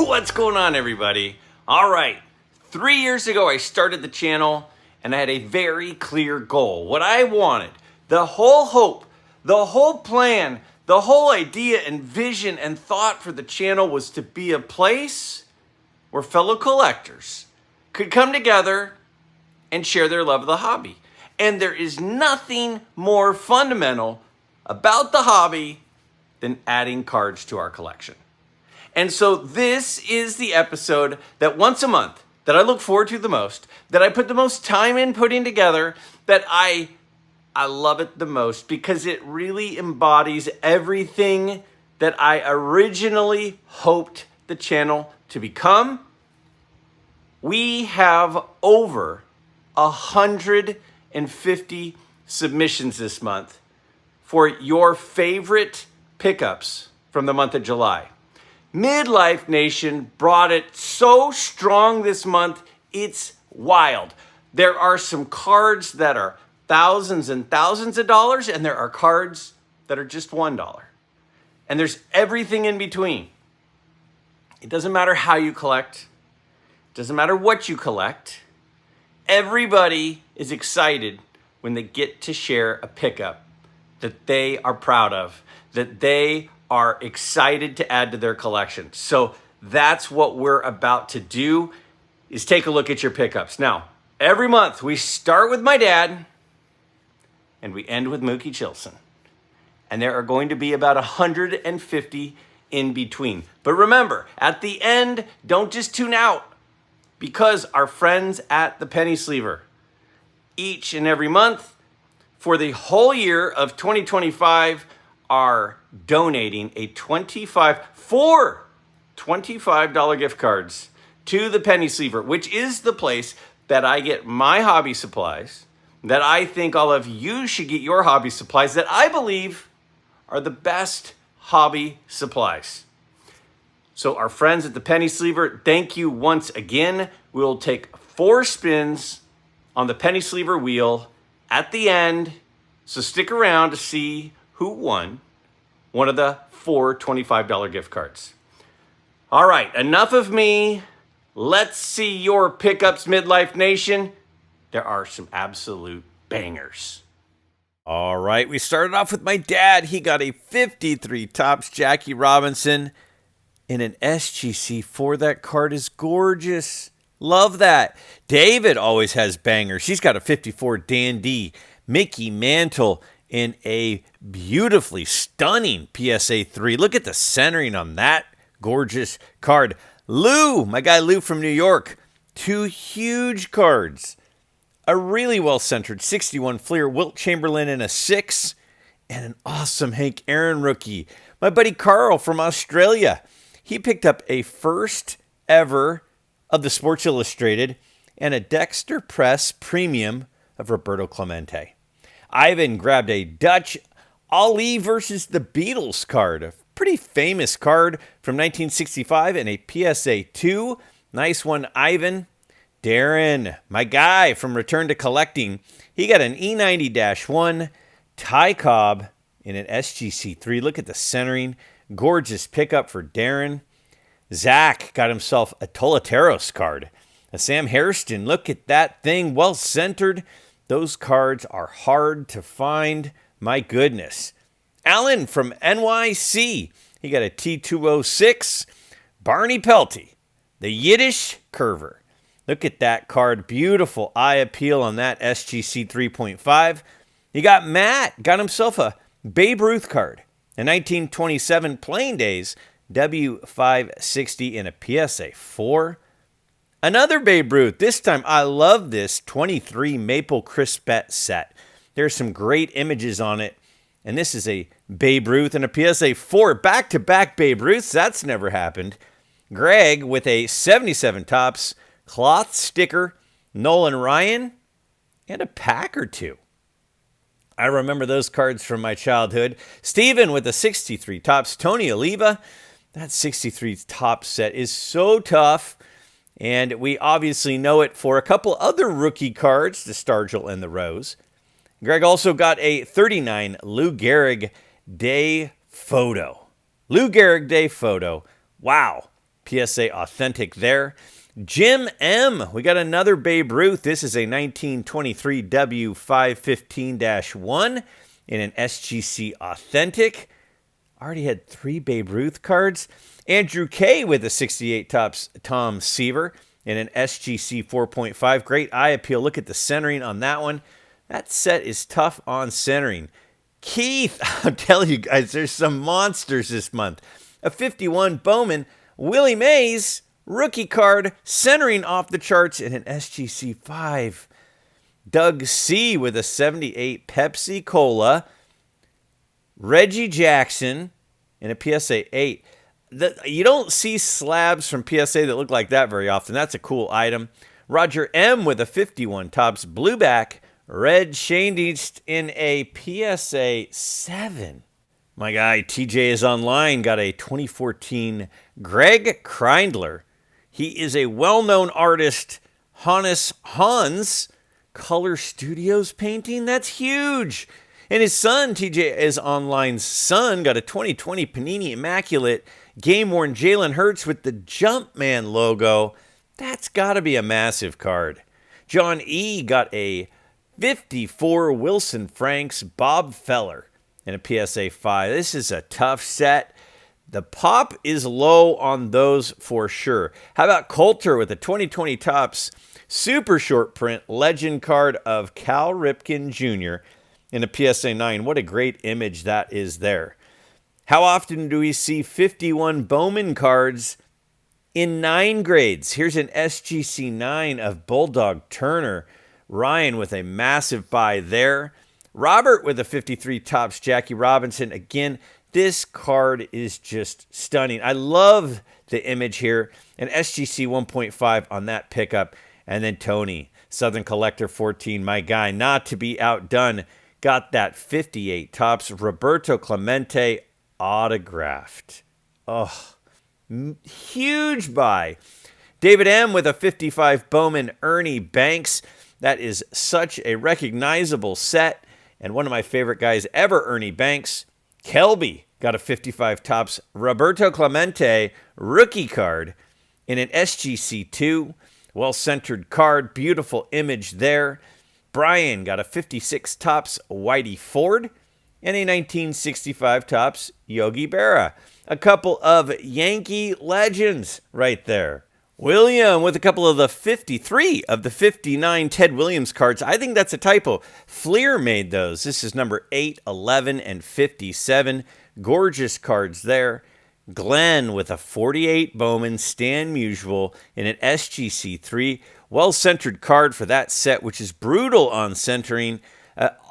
What's going on, everybody? All right, 3 years ago I started the channel and I had a very clear goal. What I wanted, the whole hope, the whole plan, the whole idea and vision and thought for the channel was to be a place where fellow collectors could come together and share their love of the hobby. And there is nothing more fundamental about the hobby than adding cards to our collection. And so this is the episode that once a month, that I look forward to the most, that I put the most time in putting together, that I love it the most because it really embodies everything that I originally hoped the channel to become. We have over 150 submissions this month for your favorite pickups from the month of July. MidLife Nation brought it so strong this month, it's wild. There are some cards that are thousands and thousands of dollars, and there are cards that are just $1. And there's everything in between. It doesn't matter how you collect. It doesn't matter what you collect. Everybody is excited when they get to share a pickup that they are proud of, that they are excited to add to their collection. So that's what we're about to do, is take a look at your pickups. Now, every month we start with my dad and we end with Mookie Chilson. And there are going to be about 150 in between. But remember, at the end, don't just tune out, because our friends at the Penny Sleever, each and every month for the whole year of 2025, are donating a $25 gift cards to the Penny Sleever, which is the place that I get my hobby supplies, that I think all of you should get your hobby supplies, that I believe are the best hobby supplies. So our friends at the Penny Sleever, thank you once again. We'll take 4 spins on the Penny Sleever wheel at the end, so stick around to see who won one of the 4 $25 gift cards. All right, enough of me. Let's see your pickups, MidLife Nation. There are some absolute bangers. All right, we started off with my dad. He got a 53 Topps Jackie Robinson in an SGC4. That card is gorgeous. Love that. David always has bangers. He's got a 54 Dandy Mickey Mantle in a beautifully stunning PSA 3. Look at the centering on that gorgeous card. Lou, my guy Lou from New York, 2 huge cards. A really well-centered 61 Fleer Wilt Chamberlain in a 6, and an awesome Hank Aaron rookie. My buddy Carl from Australia, he picked up a first ever of the Sports Illustrated and a Dexter Press Premium of Roberto Clemente. Ivan grabbed a Dutch Ali versus the Beatles card, a pretty famous card from 1965, and a PSA 2. Nice one, Ivan. Darren, my guy from Return to Collecting, he got an E90-1 Ty Cobb in an SGC3. Look at the centering. Gorgeous pickup for Darren. Zach got himself a Tolateros card. A Sam Hairston, look at that thing, well centered. Those cards are hard to find. My goodness. Alan from NYC. He got a T206. Barney Pelty, the Yiddish Curver. Look at that card. Beautiful eye appeal on that SGC 3.5. You got Matt. Got himself a Babe Ruth card. A 1927 Playing Days W560 in a PSA 4. Another Babe Ruth. This time, I love this 23 Maple Crispet set. There's some great images on it. And this is a Babe Ruth and a PSA 4. Back-to-back Babe Ruths. That's never happened. Greg with a 77 Topps cloth sticker. Nolan Ryan. And a pack or 2. I remember those cards from my childhood. Steven with a 63 Topps Tony Oliva. That 63 Topps set is so tough. And we obviously know it for a couple other rookie cards, the Stargell and the Rose. Greg also got a 39 Lou Gehrig Day Photo. Lou Gehrig Day Photo. Wow. PSA Authentic there. Jim M. We got another Babe Ruth. This is a 1923 W515-1 in an SGC Authentic. Already had 3 Babe Ruth cards. Andrew K. with a 68 Topps Tom Seaver in an SGC 4.5. Great eye appeal. Look at the centering on that one. That set is tough on centering. Keith, I'm telling you guys, there's some monsters this month. A 51 Bowman. Willie Mays, rookie card, centering off the charts in an SGC 5. Doug C. with a 78 Pepsi Cola. Reggie Jackson in a PSA 8. You don't see slabs from PSA that look like that very often. That's a cool item. Roger M. with a 51 Topps Blueback. Red Shane East in a PSA 7. My guy TJ is online. Got a 2014 Greg Kreindler. He is a well-known artist. Hans Color Studios painting. That's huge. And his son, TJ is online's son, got a 2020 Panini Immaculate game-worn Jalen Hurts with the Jumpman logo. That's got to be a massive card. John E. got a 54 Wilson Franks Bob Feller in a PSA 5. This is a tough set. The pop is low on those for sure. How about Coulter with a 2020 Topps super short print legend card of Cal Ripken Jr. in a PSA 9. What a great image that is there. How often do we see 51 Bowman cards in 9 grades? Here's an SGC 9 of Bulldog Turner. Ryan with a massive buy there. Robert with a 53 Topps Jackie Robinson. Again, this card is just stunning. I love the image here. An SGC 1.5 on that pickup. And then Tony, Southern Collector 14, my guy, not to be outdone, got that 58 Topps Roberto Clemente autographed. Oh, huge buy. David M. with a 55 Bowman Ernie Banks. That is such a recognizable set. And one of my favorite guys ever, Ernie Banks. Kelby got a 55 Topps Roberto Clemente rookie card in an SGC 2. Well-centered card. Beautiful image there. Brian got a 56 Topps Whitey Ford and a 1965 Topps Yogi Berra. A couple of Yankee legends right there. William with a couple of the 53 of the 59 Ted Williams cards. I think that's a typo. Fleer made those. This is number 8, 11, and 57. Gorgeous cards there. Glenn with a 48 Bowman Stan Musial in an SGC 3. Well-centered card for that set, which is brutal on centering.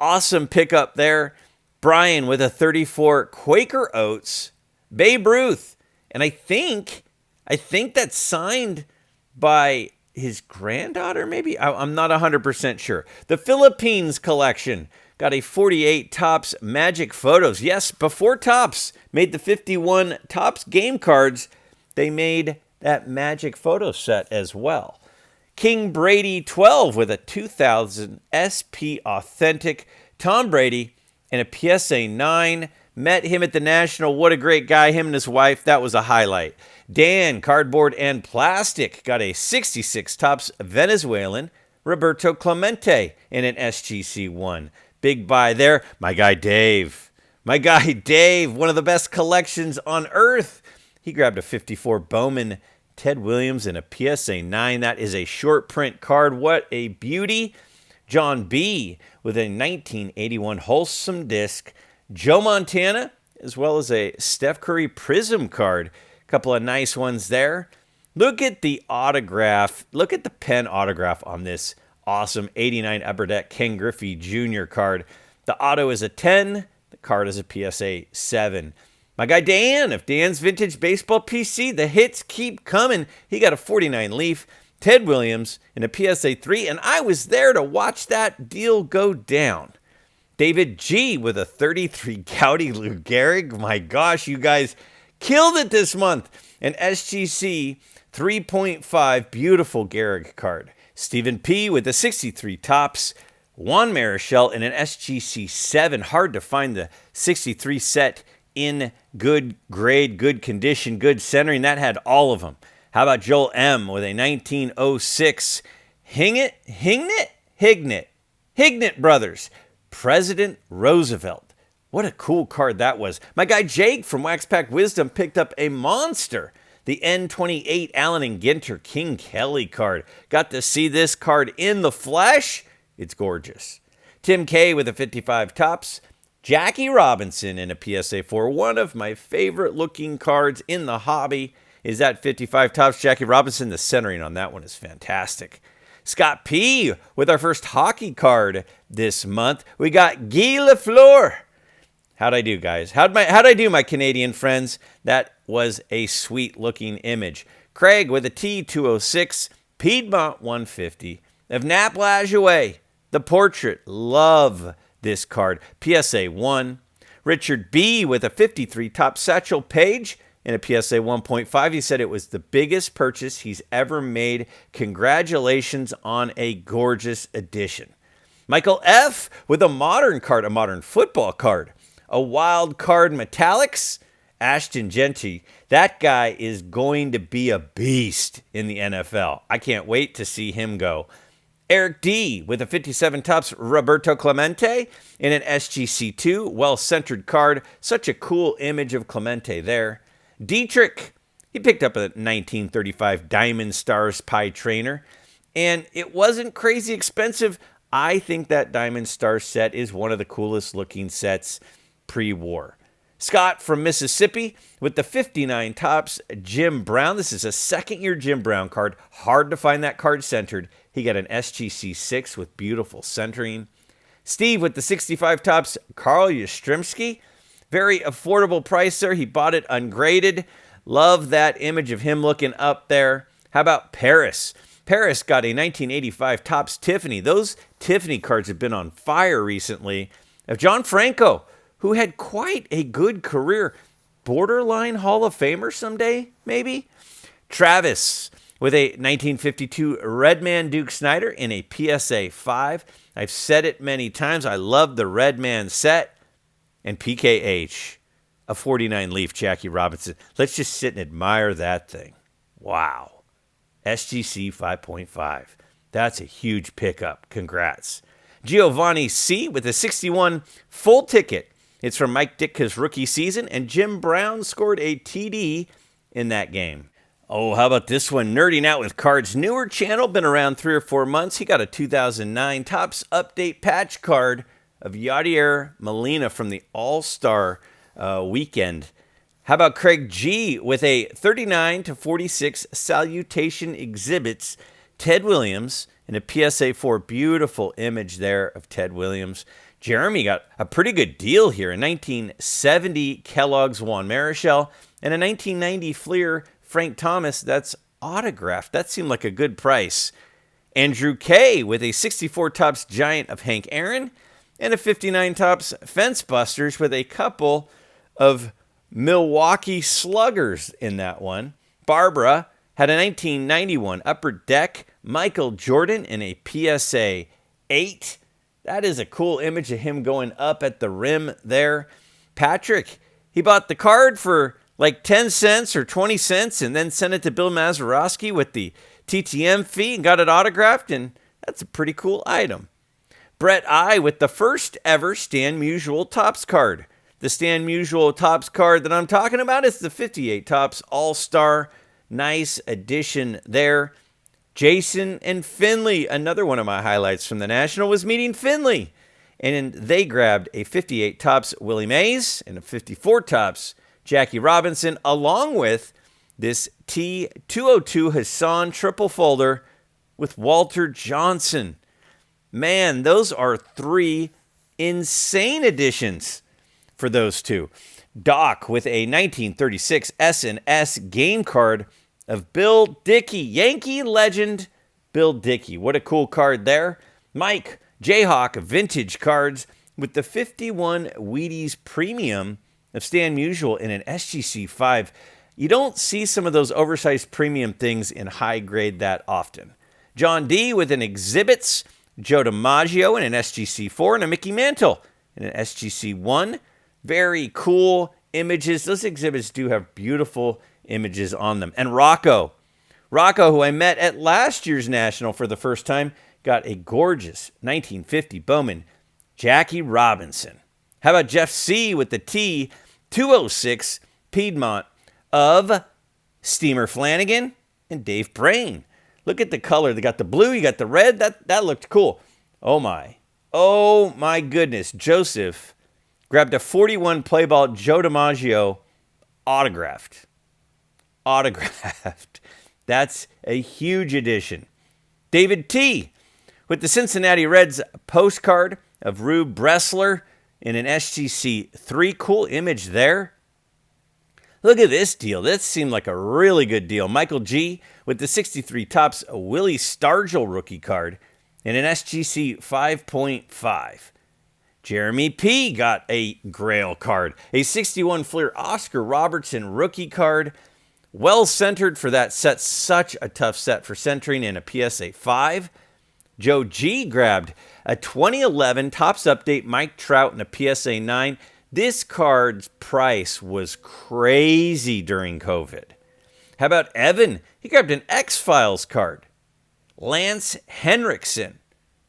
Awesome pickup there. Brian with a 34 Quaker Oats. Babe Ruth. And I think that's signed by his granddaughter, maybe? I'm not 100% sure. The Philippines collection got a 48 Topps Magic Photos. Yes, before Topps made the 51 Topps game cards, they made that Magic Photo set as well. King Brady 12 with a 2000 SP Authentic. Tom Brady and a PSA 9. Met him at the National. What a great guy. Him and his wife. That was a highlight. Dan, Cardboard and Plastic, got a 66 Topps Venezuelan Roberto Clemente in an SGC 1. Big buy there. My guy Dave. One of the best collections on earth. He grabbed a 54 Bowman Ted Williams in a PSA 9. That is a short print card. What a beauty. John B. with a 1981 Wholesome Disc. Joe Montana, as well as a Steph Curry Prism card. A couple of nice ones there. Look at the autograph. Look at the pen autograph on this awesome 89 Upper Deck Ken Griffey Jr. card. The auto is a 10. The card is a PSA 7. My guy Dan, of Dan's Vintage Baseball PC, the hits keep coming. He got a 49 Leaf, Ted Williams, and a PSA 3, and I was there to watch that deal go down. David G. with a 33 Gowdy Lou Gehrig. My gosh, you guys killed it this month. An SGC 3.5 beautiful Gehrig card. Stephen P. with a 63 Topps Juan Marichal in an SGC 7. Hard to find the 63 set in good grade, good condition, good centering. That had all of them. How about Joel M. with a 1906 Hignett Brothers, President Roosevelt. What a cool card that was. My guy Jake from Wax Pack Wisdom picked up a monster, the N28 Allen and Ginter King Kelly card. Got to see this card in the flesh. It's gorgeous. Tim K with a 55 tops. Jackie Robinson in a PSA 4. One of my favorite looking cards in the hobby is that 55 tops. Jackie Robinson, the centering on that one is fantastic. Scott P with our first hockey card this month. We got Guy Lafleur. How'd I do, guys? How'd I do, my Canadian friends? That was a sweet looking image. Craig with a T206, Piedmont 150 of Nap Lajoie. The portrait, love this card. PSA 1. Richard B with a 53 top. Satchel Paige in a PSA 1.5. He said it was the biggest purchase he's ever made. Congratulations on a gorgeous addition. Michael F with a modern card, a modern football card. A wild card metallics. Ashton Genty. That guy is going to be a beast in the NFL. I can't wait to see him go. Eric D with a 57 tops. Roberto Clemente in an SGC2. Well-centered card. Such a cool image of Clemente there. Dietrich, he picked up a 1935 Diamond Stars Pie Trainer. And it wasn't crazy expensive. I think that Diamond Stars set is one of the coolest looking sets pre-war. Scott from Mississippi with the 59 tops. Jim Brown. This is a second-year Jim Brown card. Hard to find that card centered. He got an SGC6 with beautiful centering. Steve with the 65 tops. Carl Yastrzemski. Very affordable price there. He bought it ungraded. Love that image of him looking up there. How about Paris? Paris got a 1985 tops Tiffany. Those Tiffany cards have been on fire recently. Of John Franco, who had quite a good career. Borderline Hall of Famer someday, maybe? Travis with a 1952 Redman Duke Snyder in a PSA 5. I've said it many times. I love the Redman set. And PKH, a 49 Leaf Jackie Robinson. Let's just sit and admire that thing. Wow. SGC 5.5. That's a huge pickup. Congrats. Giovanni C with a 61 full ticket. It's from Mike Ditka's rookie season, and Jim Brown scored a TD in that game. Oh, how about this one? Nerding Out with Cards. Newer channel, been around 3 or 4 months. He got a 2009 Topps Update patch card of Yadier Molina from the All-Star weekend. How about Craig G with a 39/46 Salutation Exhibits Ted Williams in a PSA 4. Beautiful image there of Ted Williams. Jeremy got a pretty good deal here. A 1970 Kellogg's Juan Marichal and a 1990 Fleer Frank Thomas. That's autographed. That seemed like a good price. Andrew K with a 64 tops Giant of Hank Aaron and a 59 tops Fence Busters with a couple of Milwaukee Sluggers in that one. Barbara had a 1991 Upper Deck Michael Jordan in a PSA 8. That is a cool image of him going up at the rim there. Patrick, he bought the card for like 10 cents or 20 cents and then sent it to Bill Mazeroski with the TTM fee and got it autographed, and that's a pretty cool item. Brett I with the first ever Stan Musial Topps card. The Stan Musial Topps card that I'm talking about is the 58 Topps All-Star. Nice addition there. Jason and Finley, another one of my highlights from the National, was meeting Finley. And they grabbed a 58 Topps Willie Mays and a 54 Topps Jackie Robinson, along with this T202 Hassan triple folder with Walter Johnson. Man, those are 3 insane additions for those two. Doc with a 1936 S&S game card of Bill Dickey, Yankee legend Bill Dickey. What a cool card there. Mike Jayhawk vintage cards with the 51 Wheaties Premium of Stan Musial in an SGC 5. You don't see some of those oversized premium things in high grade that often. John D with an Exhibits, Joe DiMaggio in an SGC 4, and a Mickey Mantle in an SGC 1. Very cool images. Those exhibits do have beautiful images on them. And Rocco Rocco, who I met at last year's National for the first time, got a gorgeous 1950 Bowman Jackie Robinson. How about Jeff C. with the T206 Piedmont of Steamer Flanagan and Dave Brain? Look at the color. They got the blue, you got the red. That looked cool. Oh my goodness. Joseph grabbed a 41 play ball Joe DiMaggio autographed. That's a huge addition. David T. with the Cincinnati Reds postcard of Rube Bressler in an SGC 3. Cool image there. Look at this deal. This seemed like a really good deal. Michael G. with the 63 Topps Willie Stargell rookie card in an SGC 5.5. Jeremy P. got a Grail card. A 61 Fleer Oscar Robertson rookie card. Well centered for that set. Such a tough set for centering in a PSA 5. Joe G. grabbed a 2011 Topps Update Mike Trout in a PSA 9. This card's price was crazy during COVID. How about Evan? He grabbed an X-Files card. Lance Henriksen.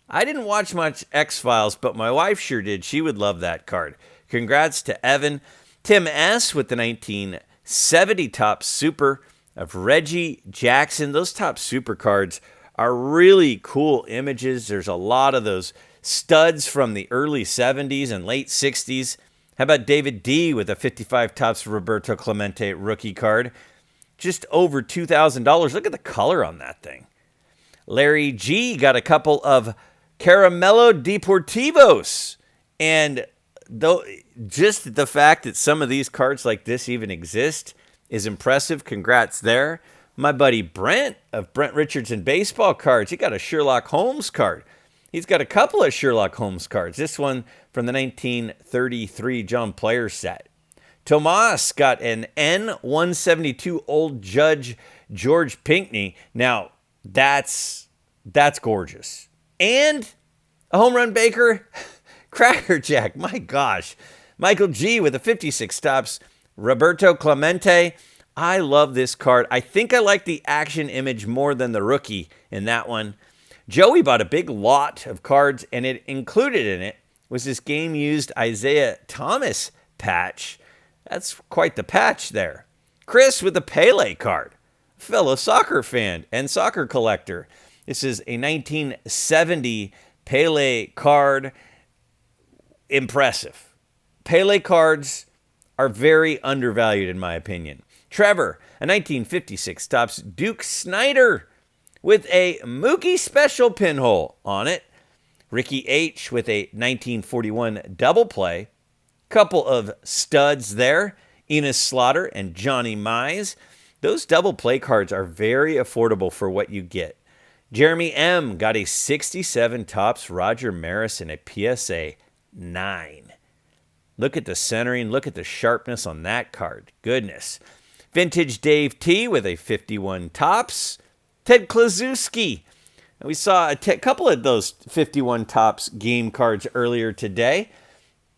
I didn't watch much X-Files, but my wife sure did. She would love that card. Congrats to Evan. Tim S. with the 1970 Topps Super of Reggie Jackson. Those Topps Super cards are really cool images. There's a lot of those studs from the early 70s and late 60s. How about David D. with a 55 Topps Roberto Clemente rookie card? Just over $2,000. Look at the color on that thing. Larry G. got a couple of Caramello Deportivos. And just the fact that some of these cards like this even exist is impressive. Congrats there. My buddy Brent of Brent Richardson Baseball Cards, he got a Sherlock Holmes card. He's got a couple of Sherlock Holmes cards. This one from the 1933 John Player set. Tomas got an N172 Old Judge George Pinckney. Now, that's gorgeous. And a home run Baker Cracker Jack. My gosh. Michael G. with a 56 Topps Roberto Clemente. I love this card. I think I like the action image more than the rookie in that one. Joey bought a big lot of cards, and it included in it was this game-used Isaiah Thomas patch. That's quite the patch there. Chris with the Pele card, fellow soccer fan and soccer collector. This is a 1970 Pele card. Impressive. Pele cards are very undervalued in my opinion. Trevor, a 1956 Topps Duke Snyder with a Mookie Special pinhole on it. Ricky H. with a 1941 double play. Couple of studs there. Enos Slaughter and Johnny Mize. Those double play cards are very affordable for what you get. Jeremy M. got a 67 Topps Roger Maris in a PSA 9. Look at the centering. Look at the sharpness on that card. Goodness. Vintage Dave T. with a 51 Topps. Ted Klaczewski. And we saw a couple of those 51 Topps game cards earlier today.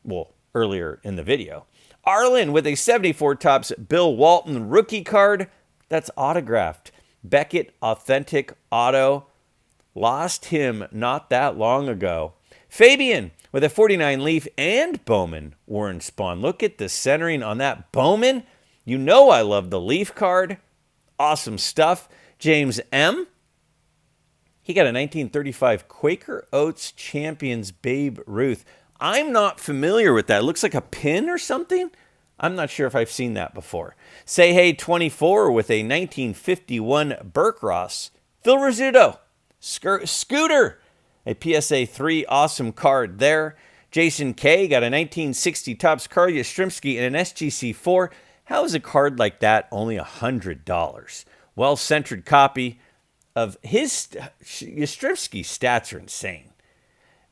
Well, earlier in the video. Arlen with a 74 Topps Bill Walton rookie card. That's autographed. Beckett Authentic Auto. Lost him not that long ago. Fabian with a 49 Leaf and Bowman Warren Spahn. Look at the centering on that Bowman. You know I love the Leaf card. Awesome stuff. James M. He got a 1935 Quaker Oats Champions Babe Ruth. I'm not familiar with that. It looks like a pin or something. I'm not sure if I've seen that before. Say Hey 24 with a 1951 Burke Ross. Phil Rizzuto. Scooter. A PSA 3 awesome card there. Jason K. got a 1960 Topps Carl Yastrzemski in an SGC 4. How is a card like that only $100? Well-centered copy of his Yastrzemski stats are insane.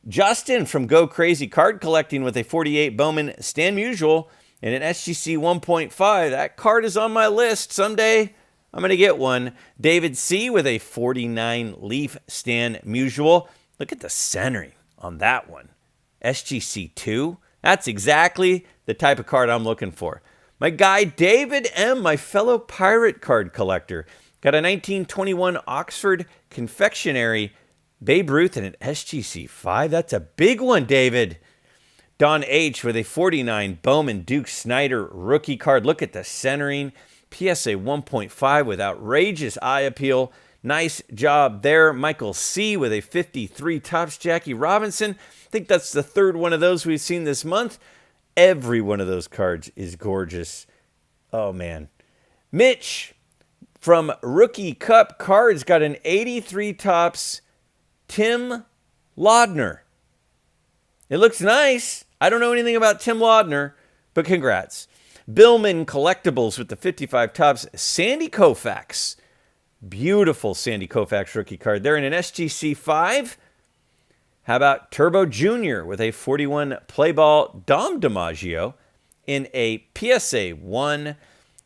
Justin from Go Crazy Card Collecting with a 48 Bowman Stan Musial and an SGC 1.5. That card is on my list. Someday I'm going to get one. David C. with a 49 Leaf Stan Musial. Look at the centering on that one. SGC 2. That's exactly the type of card I'm looking for. My guy David M., my fellow pirate card collector, Got a 1921 Oxford Confectionery Babe Ruth and an SGC 5. That's a big one, David. Don H. with a 49 Bowman Duke Snyder rookie card. Look at the centering. PSA 1.5 with outrageous eye appeal. Nice job there. Michael C. with a 53 Topps Jackie Robinson. I think that's the third one of those we've seen this month. Every one of those cards is gorgeous. Oh, man. Mitch from Rookie Cup Cards got an 83 Topps Tim Laudner. It looks nice. I don't know anything about Tim Laudner, but congrats. Billman Collectibles with the 55 Topps Sandy Koufax. Beautiful Sandy Koufax rookie card there in an SGC 5. How about Turbo Jr. with a 41 Playball Dom DiMaggio in a PSA 1.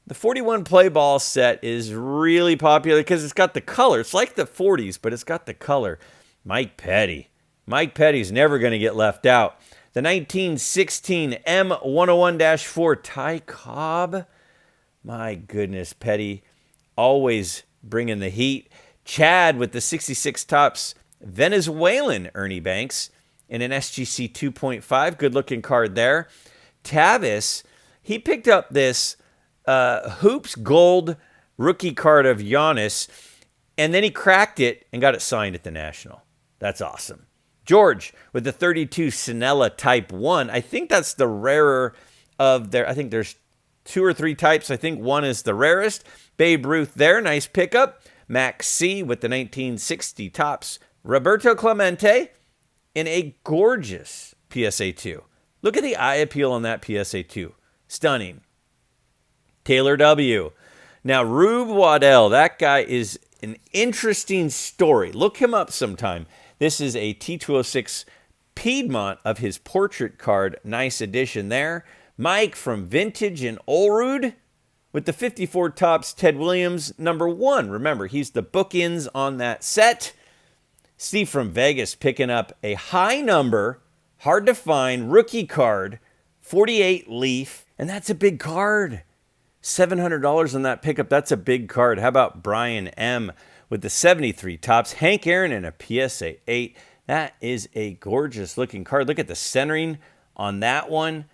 The 41 Playball set is really popular because it's got the color. It's like the 40s, but it's got the color. Mike Petty. Mike Petty's never going to get left out. The 1916 M101-4 Ty Cobb. My goodness, Petty always bringing the heat. Chad with the 66 Topps Venezuelan Ernie Banks in an SGC 2.5. Good-looking card there. Tavis, he picked up this Hoops Gold rookie card of Giannis, and then he cracked it and got it signed at the National. That's awesome. George with the 32 Sinella Type 1. I think that's the rarer of their, I think there's 2 or 3 types. I think one is the rarest. Babe Ruth there, nice pickup. Max C with the 1960 Topps Roberto Clemente in a gorgeous PSA 2. Look at the eye appeal on that PSA 2. Stunning. Taylor W. Now, Rube Waddell, that guy is an interesting story. Look him up sometime. This is a T206 Piedmont of his portrait card. Nice addition there. Mike from Vintage in Olrud with the 54 Topps Ted Williams #1. Remember, he's the bookends on that set. Steve from Vegas picking up a high number, hard to find rookie card, 48 Leaf, and that's a big card. $700 on that pickup. That's a big card. How about Brian M. with the 73 Topps Hank Aaron and a PSA 8. That is a gorgeous looking card. Look at the centering on that one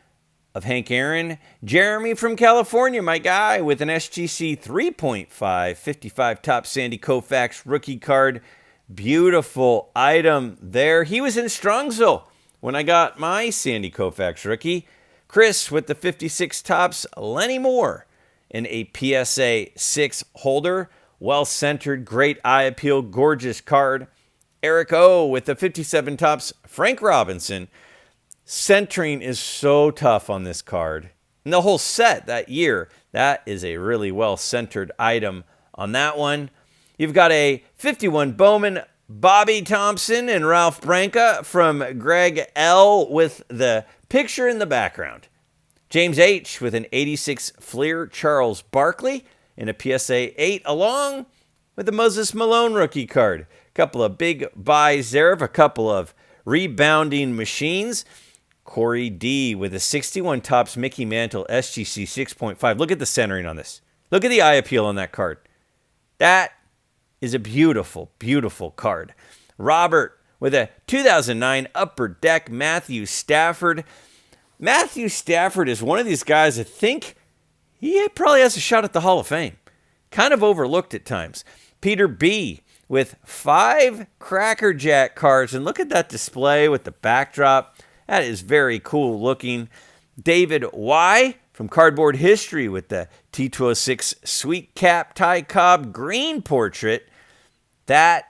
of Hank Aaron. Jeremy from California, my guy, with an SGC 3.5, 55 Topps Sandy Koufax rookie card. Beautiful item there. He was in Strongsville when I got my Sandy Koufax rookie. Chris with the 56 Topps Lenny Moore in a PSA 6 holder. Well-centered, great eye appeal, gorgeous card. Eric O with the 57 Topps Frank Robinson. Centering is so tough on this card. And the whole set that year, that is a really well-centered item on that one. You've got a 51 Bowman Bobby Thompson and Ralph Branca from Greg L with the picture in the background. James H with an 86 Fleer Charles Barkley in a PSA 8, along with the Moses Malone rookie card. A couple of big buys there of a couple of rebounding machines. Corey D with a 61 Topps Mickey Mantle SGC 6.5. Look at the centering on this. Look at the eye appeal on that card. That is a beautiful, beautiful card. Robert with a 2009 Upper Deck Matthew Stafford. Matthew Stafford is one of these guys I think he probably has a shot at the Hall of Fame. Kind of overlooked at times. Peter B with 5 Cracker Jack cards. And look at that display with the backdrop. That is very cool looking. David Y from Cardboard History with the T206 Sweet Cap Ty Cobb green portrait. That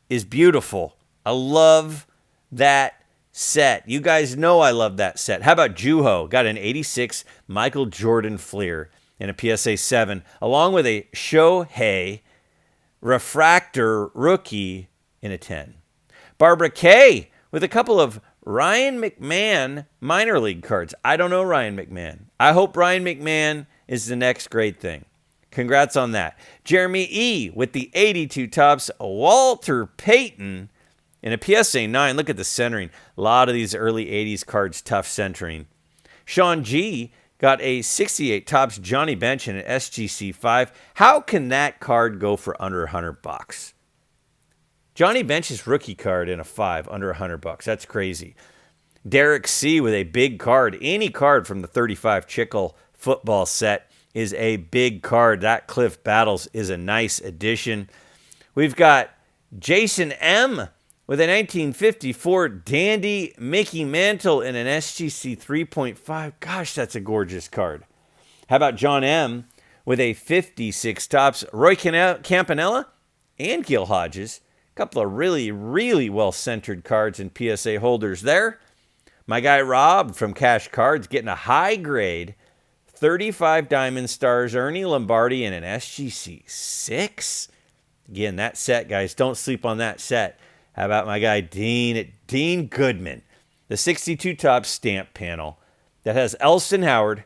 is beautiful. I love that set. You guys know I love that set. How about Juho? Got an 86 Michael Jordan Fleer and a PSA 7, along with a Shohei refractor rookie in a 10. Barbara K with a couple of Ryan McMahon minor league cards. I don't know Ryan McMahon. I hope Ryan McMahon is the next great thing. Congrats on that. Jeremy E with the 82 Topps Walter Payton in a PSA 9. Look at the centering. A lot of these early 80s cards, tough centering. Sean G got a 68 Topps Johnny Bench and an SGC5. How can that card go for under $100? Johnny Bench's rookie card in a 5 under $100. That's crazy. Derek C. with a big card. Any card from the 35 Chickle football set is a big card. That Cliff Battles is a nice addition. We've got Jason M. with a 1954 Dandy Mickey Mantle in an SGC 3.5. Gosh, that's a gorgeous card. How about John M. with a 56 Topps Roy Campanella and Gil Hodges. A couple of really, really well-centered cards and PSA holders there. My guy Rob from Cash Cards getting a high grade 35 Diamond Stars Ernie Lombardi in an SGC 6. Again, that set, guys, don't sleep on that set. How about my guy Dean Goodman? The 62 Topps stamp panel that has Elston Howard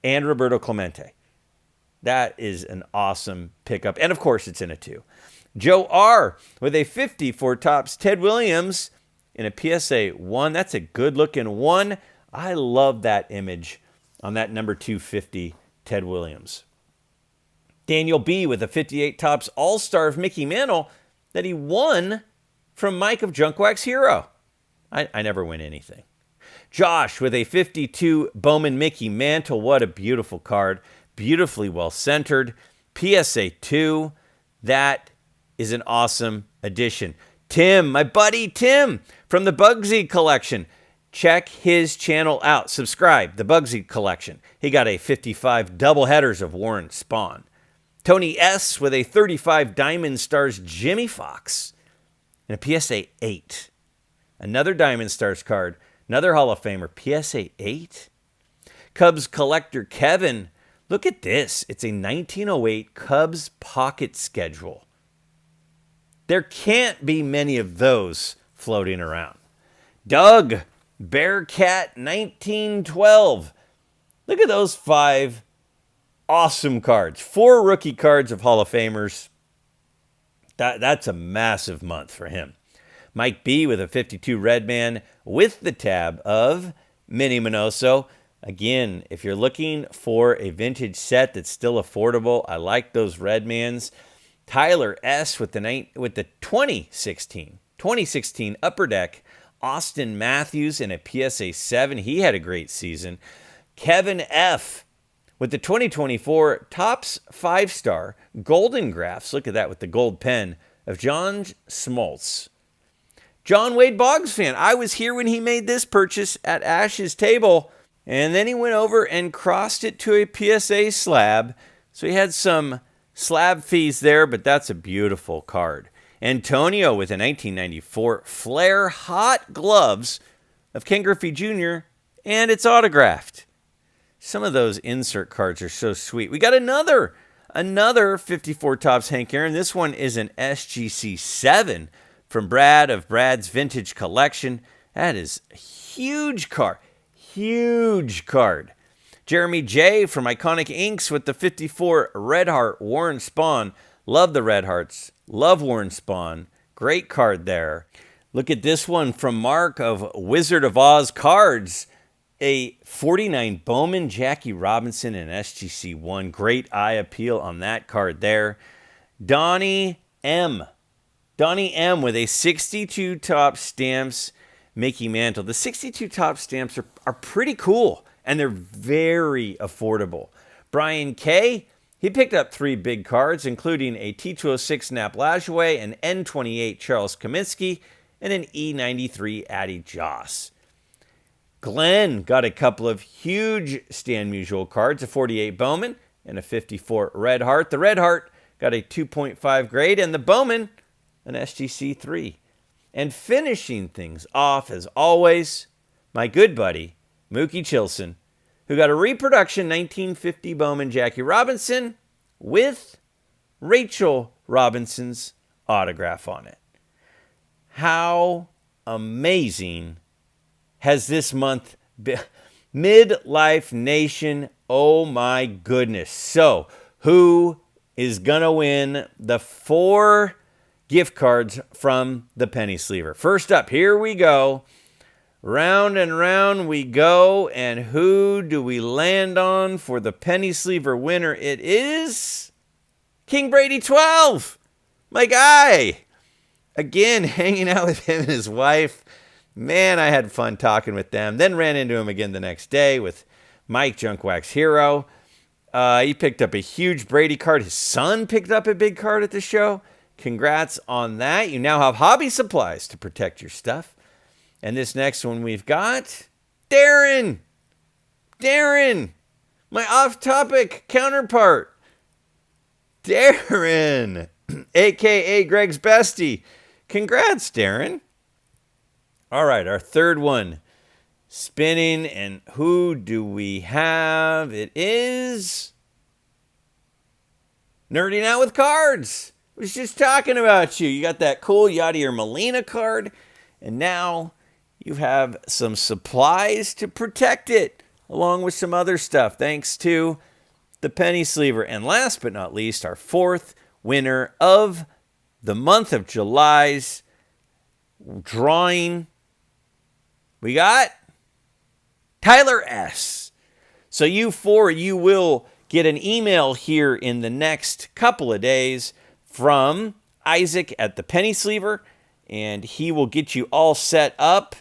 and Roberto Clemente. That is an awesome pickup. And, of course, it's in a 2. Joe R. with a 54 Topps Ted Williams in a PSA 1. That's a good-looking 1. I love that image on that number 250 Ted Williams. Daniel B. with a 58 Topps All-Star of Mickey Mantle that he won from Mike of Junkwax Hero. I never win anything. Josh with a 52 Bowman Mickey Mantle. What a beautiful card. Beautifully well-centered. PSA 2. That is an awesome addition. Tim, my buddy Tim from the Bugsy Collection. Check his channel out. Subscribe, the Bugsy Collection. He got a 55 doubleheaders of Warren Spahn. Tony S. with a 35 Diamond Stars Jimmy Fox and a PSA 8. Another Diamond Stars card. Another Hall of Famer. PSA 8. Cubs collector Kevin. Look at this. It's a 1908 Cubs pocket schedule. There can't be many of those floating around. Doug, Bearcat 1912. Look at those 5 awesome cards. 4 rookie cards of Hall of Famers. That's a massive month for him. Mike B. with a 52 Redman with the tab of Minnie Minoso. Again, if you're looking for a vintage set that's still affordable, I like those Redmans. Tyler S. with the 2016 Upper Deck Austin Matthews in a PSA 7. He had a great season. Kevin F. with the 2024 Topps 5-star Golden Graphs. Look at that with the gold pen of John Smoltz. John Wade Boggs fan. I was here when he made this purchase at Ash's table, and then he went over and crossed it to a PSA slab. So he had some slab fees there, but that's a beautiful card. Antonio with a 1994 Flair Hot Gloves of Ken Griffey Jr., and it's autographed. Some of those insert cards are so sweet. We got another 54 Topps Hank Aaron. This one is an SGC 7 from Brad of Brad's Vintage Collection. That is a huge card. Huge card. Jeremy J. from Iconic Inks with the 54 Red Heart Warren Spahn. Love the Red Hearts. Love Warren Spahn. Great card there. Look at this one from Mark of Wizard of Oz Cards. A 49 Bowman Jackie Robinson and SGC 1. Great eye appeal on that card there. Donnie M. with a 62 Topps Stamps Mickey Mantle. The 62 Topps Stamps are pretty cool, and they're very affordable. Brian K., he picked up 3 big cards, including a T206 Nap Lajoie, an N28 Charles Kaminsky, and an E93 Addy Joss. Glenn got a couple of huge Stan Musial cards, a 48 Bowman and a 54 Red Heart. The Red Heart got a 2.5 grade, and the Bowman, an SGC 3. And finishing things off, as always, my good buddy, Mookie Chilson, who got a reproduction 1950 Bowman Jackie Robinson with Rachel Robinson's autograph on it. How amazing has this month been? MidLife Nation, oh my goodness. So, who is going to win the 4 gift cards from the Penny Sleever? First up, here we go. Round and round we go, and who do we land on for the penny sleever winner? It is King Brady 12, my guy. Again, hanging out with him and his wife. Man, I had fun talking with them. Then ran into him again the next day with Mike Junkwax Hero. He picked up a huge Brady card. His son picked up a big card at the show. Congrats on that. You now have hobby supplies to protect your stuff. And this next one we've got Darren. Darren, my off-topic counterpart. Darren, a.k.a. Greg's bestie. Congrats, Darren. All right, our third one. Spinning, and who do we have? It is Nerding Out with Cards. I was just talking about you. You got that cool Yadier Molina card, and now you have some supplies to protect it, along with some other stuff, thanks to the penny sleever. And last but not least, our fourth winner of the month of July's drawing. We got Tyler S. So you four, you will get an email here in the next couple of days from Isaac at the penny sleever, and he will get you all set up.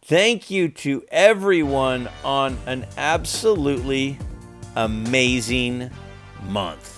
Thank you to everyone on an absolutely amazing month.